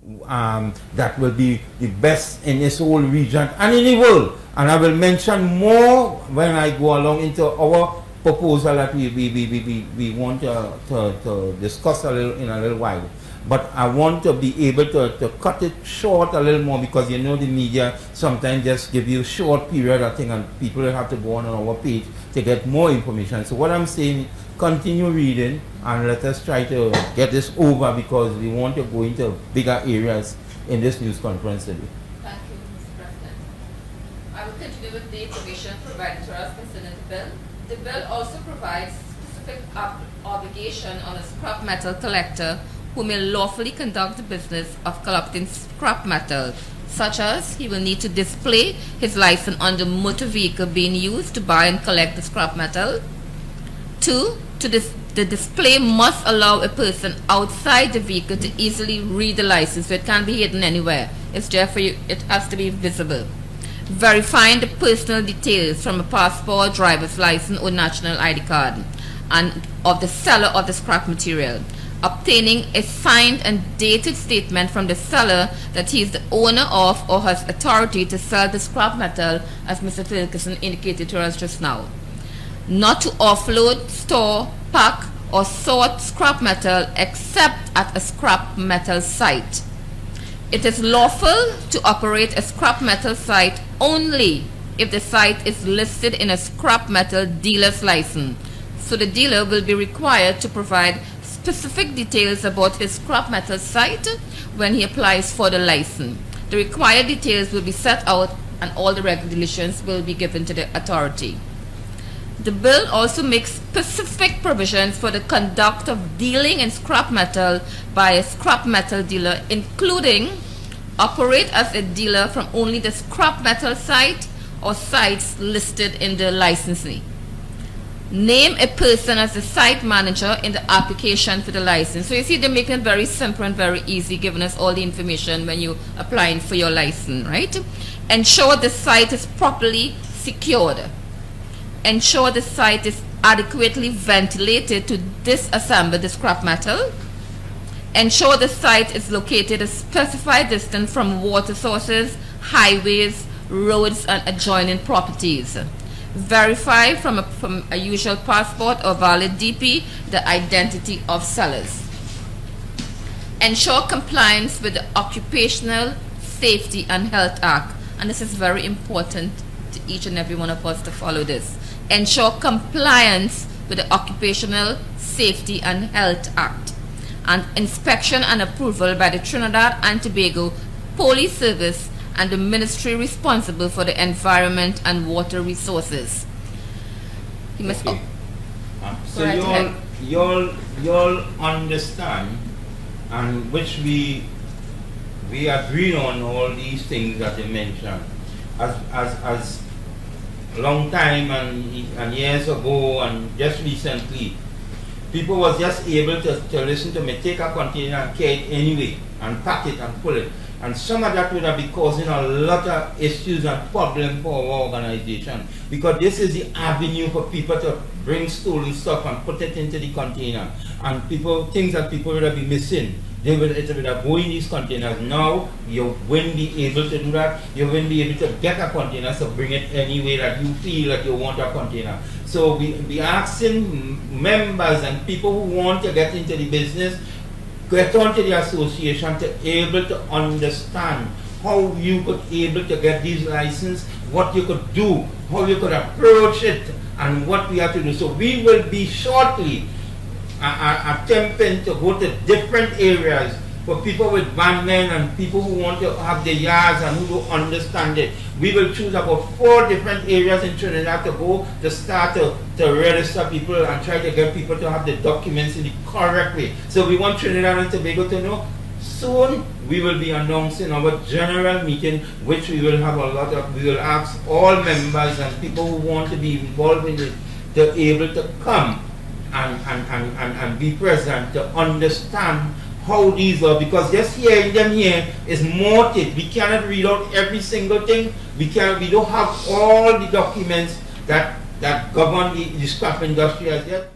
that will be the best in this whole region and in the world. And I will mention more when I go along into our proposal that we want to discuss in a little while. But I want to be able to cut it short a little more, because you know the media sometimes just give you short period of thing, and people will have to go on our page to get more information. So what I'm saying, continue reading and let us try to get this over, because we want to go into bigger areas in this news conference today. Thank you, Mr. President. I will continue with the information provided to us concerning the bill. The bill also provides specific obligation on a scrap metal collector who may lawfully conduct the business of collecting scrap metal, such as he will need to display his license on the motor vehicle being used to buy and collect the scrap metal. 2. The display must allow a person outside the vehicle to easily read the license, so it can't be hidden anywhere. It's there for you, it has to be visible. Verifying the personal details from a passport, driver's license, or national ID card and of the seller of the scrap material. Obtaining a signed and dated statement from the seller that he is the owner of or has authority to sell the scrap metal, as Mr. Wilkerson indicated to us just now. Not to offload, store, pack, or sort scrap metal except at a scrap metal site. It is lawful to operate a scrap metal site only if the site is listed in a scrap metal dealer's license. So the dealer will be required to provide specific details about his scrap metal site when he applies for the license. The required details will be set out and all the regulations will be given to the authority. The bill also makes specific provisions for the conduct of dealing in scrap metal by a scrap metal dealer, including operate as a dealer from only the scrap metal site or sites listed in the licensee. Name a person as the site manager in the application for the license. So you see, they're making it very simple and very easy, giving us all the information when you're applying for your license, right? Ensure the site is properly secured. Ensure the site is adequately ventilated to disassemble the scrap metal. Ensure the site is located a specified distance from water sources, highways, roads, and adjoining properties. Verify from a usual passport or valid DP the identity of sellers. Ensure compliance with the Occupational Safety and Health Act, and this is very important to each and every one of us to follow this. Ensure compliance with the Occupational Safety and Health Act, and inspection and approval by the Trinidad and Tobago Police Service and the ministry responsible for the environment and water resources. You must okay. So you'll understand, and which we agree on all these things that you mentioned. As a long time and years ago and just recently, people was just able to listen to me, take a container and carry it anyway and pack it and pull it. And some of that would have been causing a lot of issues and problems for our organization, because this is the avenue for people to bring stolen stuff and put it into the container. And things that people would have been missing, it would have go in these containers. Now you won't be able to do that. You won't be able to get a container, so bring it any way that you feel that you want a container. So we asking members and people who want to get into the business, get onto the association to able to understand how you could able to get these licenses, what you could do, how you could approach it, and what we have to do. So we will be shortly attempting to go to different areas for people with bandmen and people who want to have the yards and who don't understand it. We will choose about 4 different areas in Trinidad to go to start to register people and try to get people to have the documents in the correct way. So we want Trinidad and Tobago to know. Soon we will be announcing our general meeting, which we will have we will ask all members and people who want to be involved in it to be able to come and be present to understand how these are, because just hearing them here is more things. We cannot read out every single thing. We don't have all the documents that govern the scrap industry as yet.